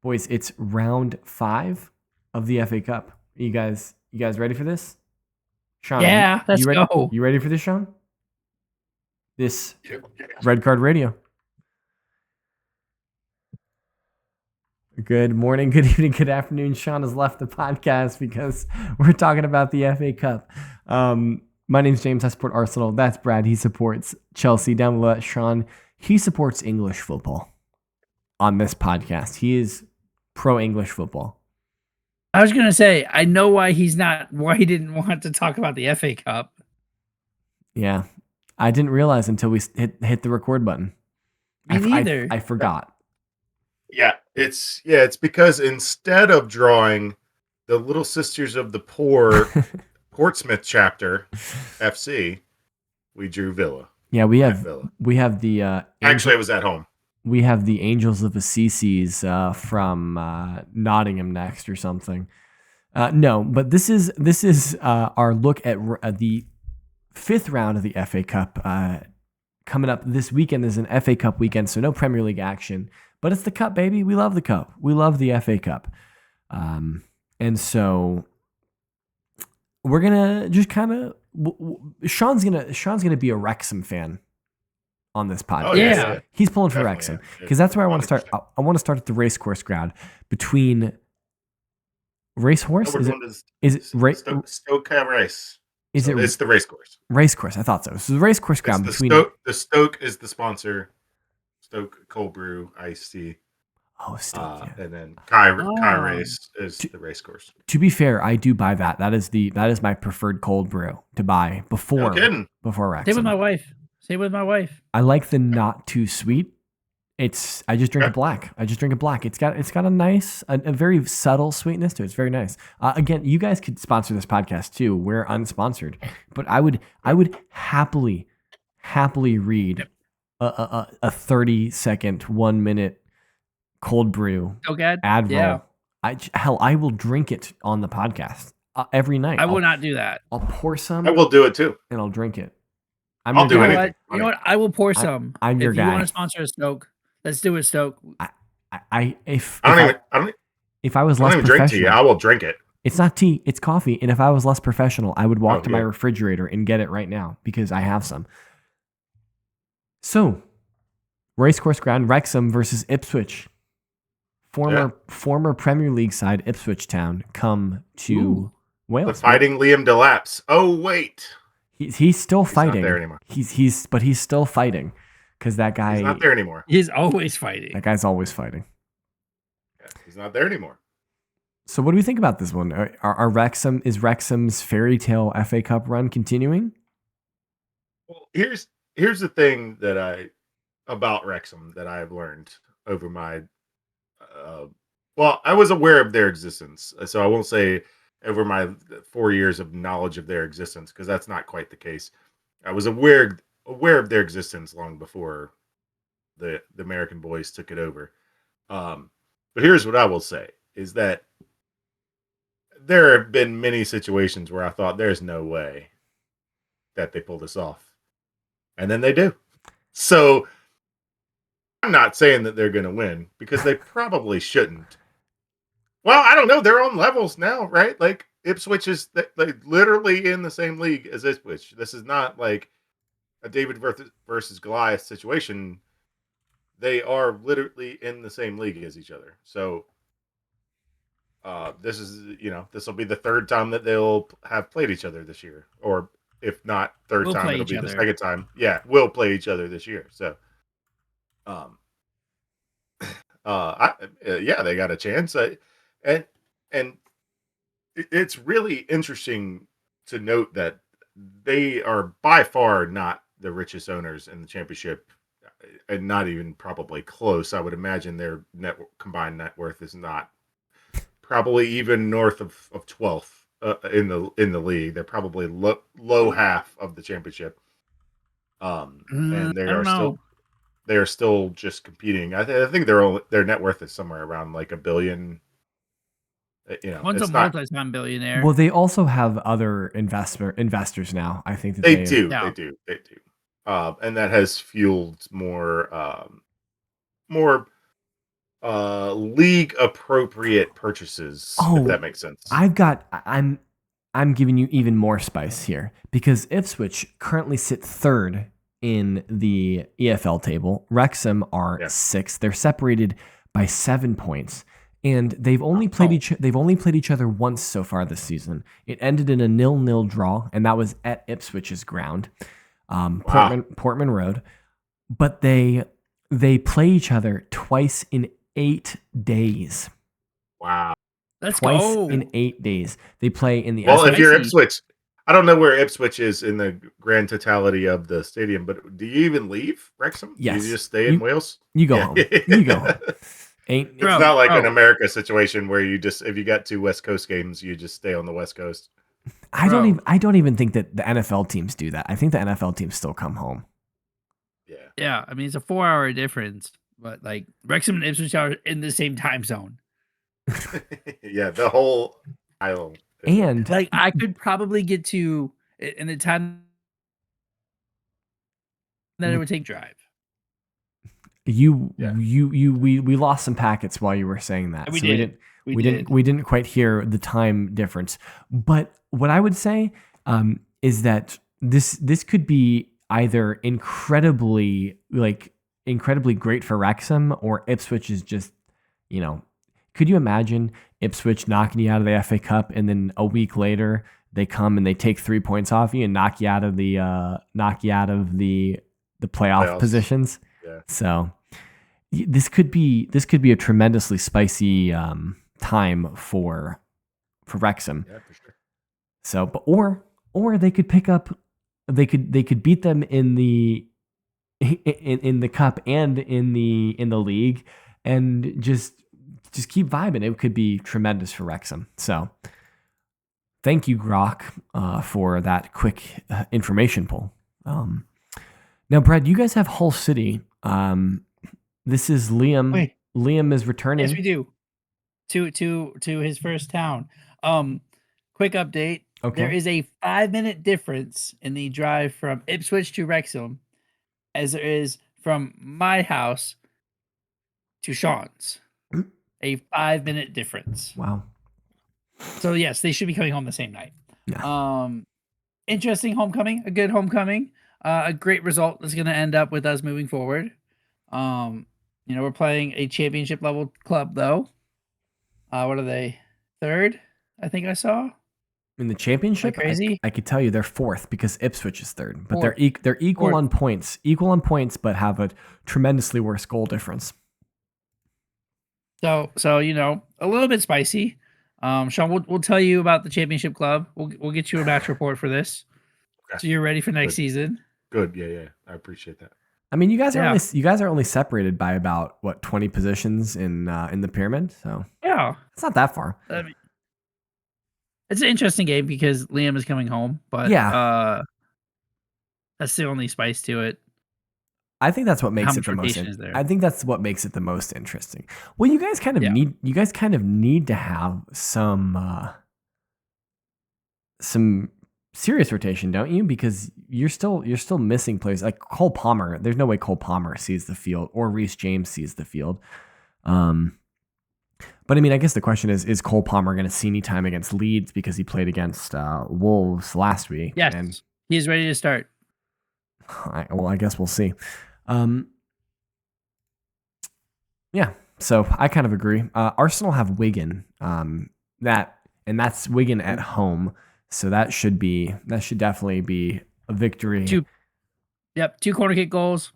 Boys, it's round 5 of the FA Cup. You guys ready for this? Sean, Yeah, let's go. You ready for this, Sean? This Red Card Radio. Good morning, good evening, good afternoon. Sean has left the podcast because we're talking about the FA Cup. My name's James. I support Arsenal. That's Brad. He supports Chelsea. Down below, Sean. He supports English football on this podcast. He is pro-English football. I was going to say, I know why he didn't want to talk about the FA Cup. Yeah. I didn't realize until we hit the record button. Me neither. I forgot. Yeah, it's because instead of drawing the Little Sisters of the Poor Portsmouth chapter FC, we drew Villa. Yeah, we have the actually it was at home. We have the Angels of Assisi's from Nottingham next or something. No, but this is our look at the 5th round of the FA Cup coming up this weekend. Is an FA Cup weekend, so no Premier League action. But it's the Cup, baby. We love the Cup. We love the FA Cup. And so we're gonna just kind of Sean's gonna be a Wrexham fan on this podcast. Oh, yeah. He's pulling for Wrexham because that's where I want to start. I want to start at the racecourse ground between racehorse. Stoke Race? Race? Is it? It's the racecourse. Racecourse. I thought so. So the racecourse ground between the Stoke is the sponsor. Stoke cold brew iced tea. Oh, Stoke. Yeah. And then Kai Race is the racecourse. To be fair, I do buy that. That is my preferred cold brew to buy before Wrexham. Same with my wife. I like the not too sweet. I just drink it black. It's got a nice, a very subtle sweetness to it. It's very nice. Again, you guys could sponsor this podcast too. We're unsponsored, but I would happily read a 30-second, 1 minute cold brew ad roll. I will drink it on the podcast every night. I will not do that. I'll pour some. I will do it too, and I'll drink it. I'll do anything. You know what? I will pour some. I'm your guy. If you want to sponsor a Stoke, let's do it, Stoke. If I was less professional, drink tea. I will drink it. It's not tea. It's coffee. And if I was less professional, I would walk to my refrigerator and get it right now because I have some. So, racecourse ground, Wrexham versus Ipswich. Former Premier League side Ipswich Town come to Wales. The fighting Liam Delapse. Oh wait. He's still fighting. He's not there anymore. He's still fighting because that guy. He's not there anymore. He's always fighting. That guy's always fighting. Yeah, he's not there anymore. So what do we think about this one? Is Wrexham's fairy tale FA Cup run continuing? Well, here's the thing about Wrexham that I've learned over my. I was aware of their existence, so I won't say over my 4 years of knowledge of their existence, because that's not quite the case. I was aware of their existence long before the American boys took it over. But here's what I will say, is that there have been many situations where I thought there's no way that they pull this off. And then they do. So I'm not saying that they're going to win, because they probably shouldn't. Well, I don't know. They're on levels now, right? Like Ipswich is like literally in the same league as Ipswich. This is not like a David versus Goliath situation. They are literally in the same league as each other. So this will be the 3rd time that they'll have played each other this year, or if not third time, it'll be the 2nd time. Yeah, we'll play each other this year. So, they got a chance. And it's really interesting to note that they are by far not the richest owners in the championship, and not even probably close. I would imagine their combined net worth is not probably even north of 12th in the league. They're probably low half of the championship, and they are still just competing. I think their net worth is somewhere around like $1 billion. One's a multi-time billionaire. Well, they also have other investors now. I think that they do. And that has fueled more league appropriate purchases, if Oh, that makes sense. I'm giving you even more spice here because Ipswich currently sit third in the EFL table. Wrexham are Yeah. sixth. They're separated by 7 points, and they've only Oh. played each other once so far this season. It ended in a 0-0 draw, and that was at Ipswich's ground, Portman Road. But they play each other twice in 8 days. Wow. Let's Twice go. in 8 days. They play in the Well, if you're Spicy. Ipswich, I don't know where Ipswich is in the grand totality of the stadium, but do you even leave Wrexham? Yes. Do you just stay in Wales? You go home. You go home. It's Bro, not like an bro. America situation where you just, if you got 2 West Coast games, you just stay on the West Coast. I don't even think that the NFL teams do that. I think the NFL teams still come home. Yeah. Yeah, I mean it's a 4-hour difference, but like Wrexham and Ipswich are in the same time zone. Yeah, the whole island. And Like I could probably get to in the time that it would take drive. we lost some packets while you were saying that. We So did. we didn't quite hear the time difference. But what I would say is that this could be either incredibly great for Wrexham, or Ipswich is just, could you imagine Ipswich knocking you out of the FA Cup and then a week later they come and they take 3 points off you and knock you out of the playoff Playoffs. positions. Yeah. So this could be a tremendously spicy time for Wrexham. Yeah, for sure. So, but or they could pick up, they could beat them in the cup and in the league, and just keep vibing. It could be tremendous for Wrexham. So, thank you, Grok, for that quick information poll. Now, Brad, you guys have Hull City. This is Liam. Wait. Liam is returning. Yes, we do. To his first town. Quick update. Okay. There is a 5-minute difference in the drive from Ipswich to Wrexham, as there is from my house to Sean's. A 5-minute difference. Wow. So yes, they should be coming home the same night. Yeah. Interesting homecoming, a good homecoming, a great result that's going to end up with us moving forward. We're playing a championship level club though. What are they? Third, I think I saw. In the championship, crazy? I could tell you they're fourth because Ipswich is third, but Fourth. they're equal Fourth. on points, but have a tremendously worse goal difference. So a little bit spicy. Sean, we'll tell you about the championship club. We'll get you a match report for this, Okay. so you're ready for next Good. season. Good. Yeah. I appreciate that. I mean, you guys are only separated by about 20 positions in the pyramid, so Yeah, it's not that far. I mean, it's an interesting game because Liam is coming home, but that's the only spice to it. I think that's what makes How it much the most. rotation is there? I think that's what makes it the most interesting. Well, you guys kind of need to have some serious rotation, don't you? Because you're still missing players like Cole Palmer. There's no way Cole Palmer sees the field or Reece James sees the field. But I mean, I guess the question is Cole Palmer going to see any time against Leeds because he played against Wolves last week? Yes, and he's ready to start. I guess we'll see. Yeah, so I kind of agree. Arsenal have Wigan. That's Wigan at home. So that should definitely be a victory. 2 corner kick goals.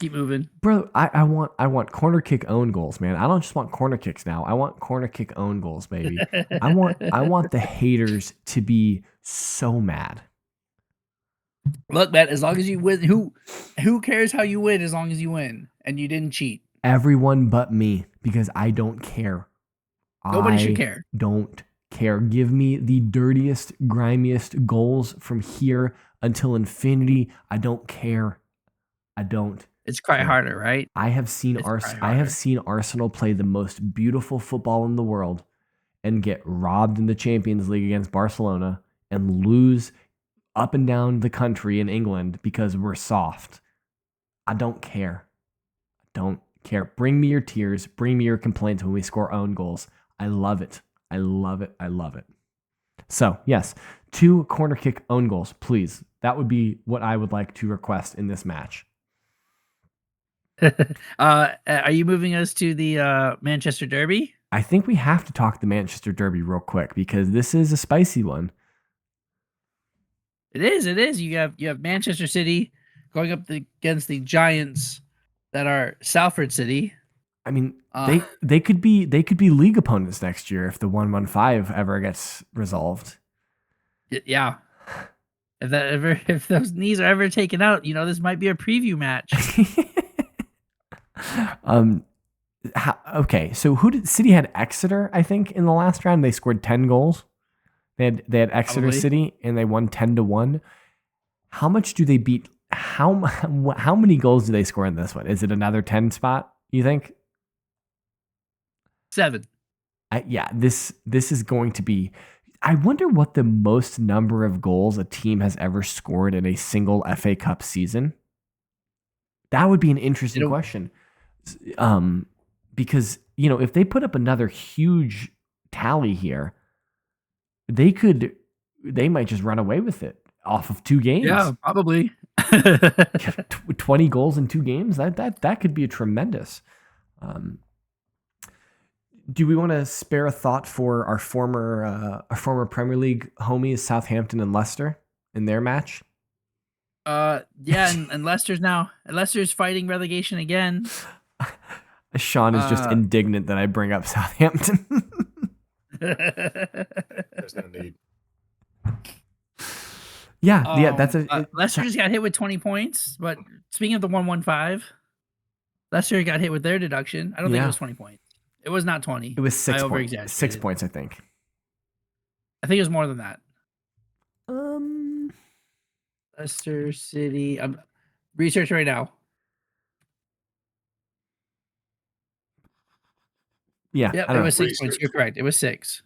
Keep moving, bro. I want corner kick own goals, man. I don't just want corner kicks now. I want corner kick own goals, baby. I want the haters to be so mad. Look, man, as long as you win, who cares how you win as long as you win and you didn't cheat? Everyone but me, because I don't care. Nobody should care. Don't care. Give me the dirtiest, grimiest goals from here until infinity. I don't care. I don't. It's quite harder, right? I have seen Arsenal play the most beautiful football in the world and get robbed in the Champions League against Barcelona and lose up and down the country in England because we're soft. I don't care. I don't care. Bring me your tears. Bring me your complaints when we score own goals. I love it. I love it. I love it. So, yes, 2 corner kick own goals, please. That would be what I would like to request in this match. Are you moving us to the Manchester Derby? I think we have to talk the Manchester Derby real quick because this is a spicy one. It is. It is. You have Manchester City going up against the Giants that are Salford City. I mean, they could be league opponents next year if the 115 ever gets resolved. Yeah. If those knees are ever taken out, this might be a preview match. Okay, so City had Exeter, I think, in the last round. They scored 10 goals. They had Exeter Probably. City and they won 10-1. How much do they beat? How many goals do they score in this one? Is it another 10 spot, you think? 7. This is going to be. I wonder what the most number of goals a team has ever scored in a single FA Cup season. That would be an interesting question. Because, if they put up another huge tally here, they might just run away with it off of 2 games. Yeah, probably. 20 goals in 2 games. That could be a tremendous. Do we want to spare a thought for our former Premier League homies, Southampton and Leicester, in their match? Yeah, and Leicester's fighting relegation again. Sean is just indignant that I bring up Southampton. There's no need. Yeah, that's Leicester just got hit with 20 points. But speaking of the 115, Leicester got hit with their deduction. I don't think it was 20 points. It was not 20. It was 6 points. over-exaggerated. 6 points, I think. I think it was more than that. Leicester City. I'm researching right now. Yeah, it was 6 points. You're correct. It was 6.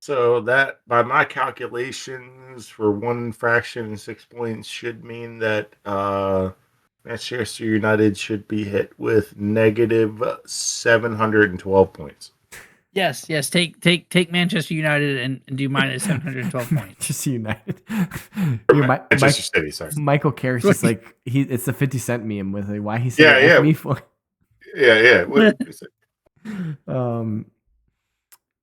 So that, by my calculations, for 1 fraction and 6 points should mean that Manchester United should be hit with negative 712 points. Yes. Take Manchester United and do minus 712 points. Manchester United. Manchester City, sorry. Michael Carrick's just like it's the 50 Cent meme with like, why he said me for. Yeah. What is it?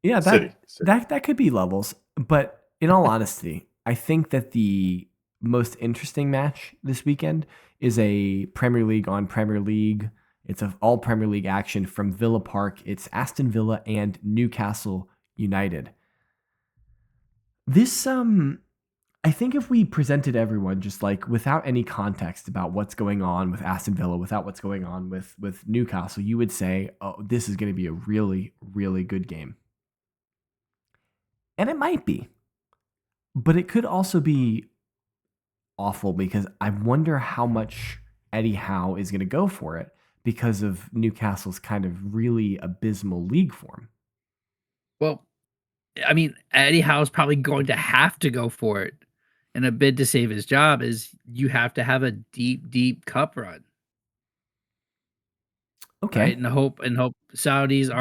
Yeah, City. That could be levels, but in all honesty, I think that the most interesting match this weekend is a Premier League on Premier League. It's all Premier League action from Villa Park. It's Aston Villa and Newcastle United. This I think if we presented everyone just like without any context about what's going on with Aston Villa, without what's going on with Newcastle, you would say, "Oh, this is going to be a really, really good game." And it might be. But it could also be awful because I wonder how much Eddie Howe is going to go for it because of Newcastle's kind of really abysmal league form. Well, I mean, Eddie Howe's probably going to have to go for it in a bid to save his job. Is you have to have a deep cup run. Okay. Right? And hope Saudis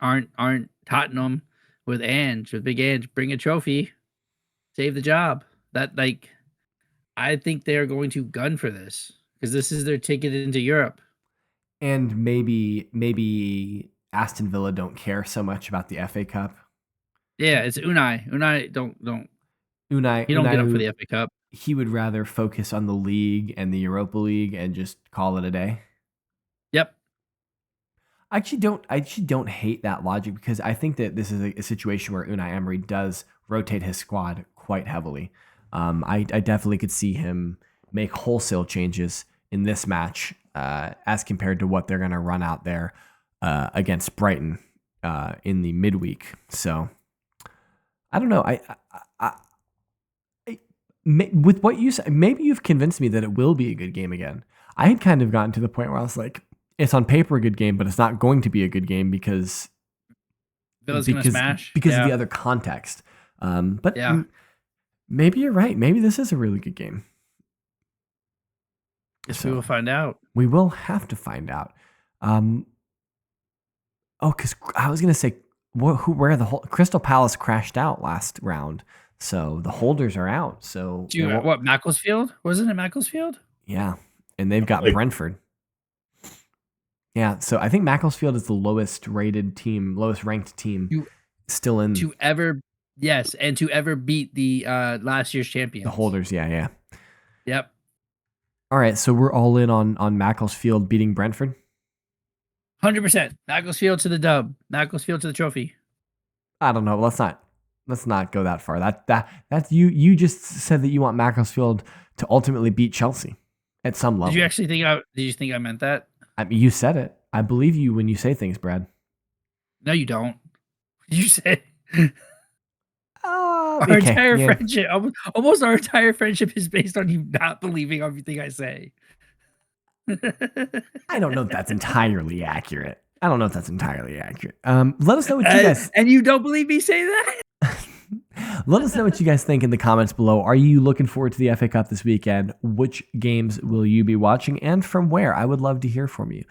aren't Tottenham with Big Ange, bring a trophy, save the job. I think they are going to gun for this because this is their ticket into Europe. And maybe Aston Villa don't care so much about the FA Cup. Yeah, it's Unai. Unai don't. Unai, he don't get up for the FA Cup. He would rather focus on the league and the Europa League and just call it a day. Yep. I actually don't hate that logic because I think that this is a situation where Unai Emery does rotate his squad quite heavily. I definitely could see him make wholesale changes in this match as compared to what they're going to run out there against Brighton in the midweek. So I don't know. With what you said, maybe you've convinced me that it will be a good game again. I had kind of gotten to the point where I was like, it's on paper a good game, but it's not going to be a good game because Villa's going to smash because of the other context. But maybe you're right. Maybe this is a really good game. Guess So we will find out. we will have to find out. Because I was gonna say where the whole Crystal Palace crashed out last round, so the holders are out. So Do you, what Macclesfield? Wasn't it Macclesfield? Yeah, and they've got Like- Brentford. Yeah, so I think Macclesfield is the lowest rated team, lowest ranked team, You- still in To ever, yes, and to ever beat the last year's champions. the holders. Yeah. Yep. All right, so we're all in on Macclesfield beating Brentford. 100%. Macclesfield to the dub. Macclesfield to the trophy. I don't know. Let's not go that far. That's you just said that you want Macclesfield to ultimately beat Chelsea at some level. Did you actually think did you think I meant that? I mean, you said it. I believe you when you say things, Brad. No, you don't. You said our Okay, entire yeah. friendship, almost our entire friendship is based on you not believing everything I say. I don't know if that's entirely accurate. Let us know what you guys. And you don't believe me say that? Let us know what you guys think in the comments below. Are you looking forward to the FA Cup this weekend? Which games will you be watching and from where? I would love to hear from you.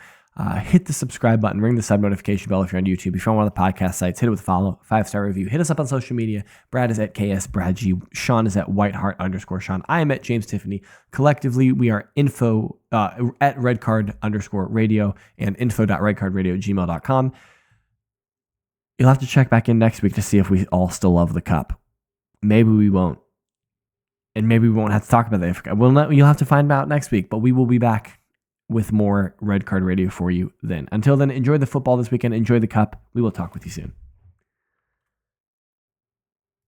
Hit the subscribe button, ring the sub notification bell if you're on YouTube. If you're on one of the podcast sites, hit it with a follow, 5-star review. Hit us up on social media. Brad is at KS Brad G. Sean is at Whiteheart_Sean. I am at James Tiffany. Collectively, we are info at redcard_radio and info.redcardradio@gmail.com. You'll have to check back in next week to see if we all still love the cup. Maybe we won't. And maybe we won't have to talk about the FA Cup. You'll have to find out next week, but we will be back with more Red Card Radio for you then. Until then, enjoy the football this weekend. Enjoy the cup. We will talk with you soon.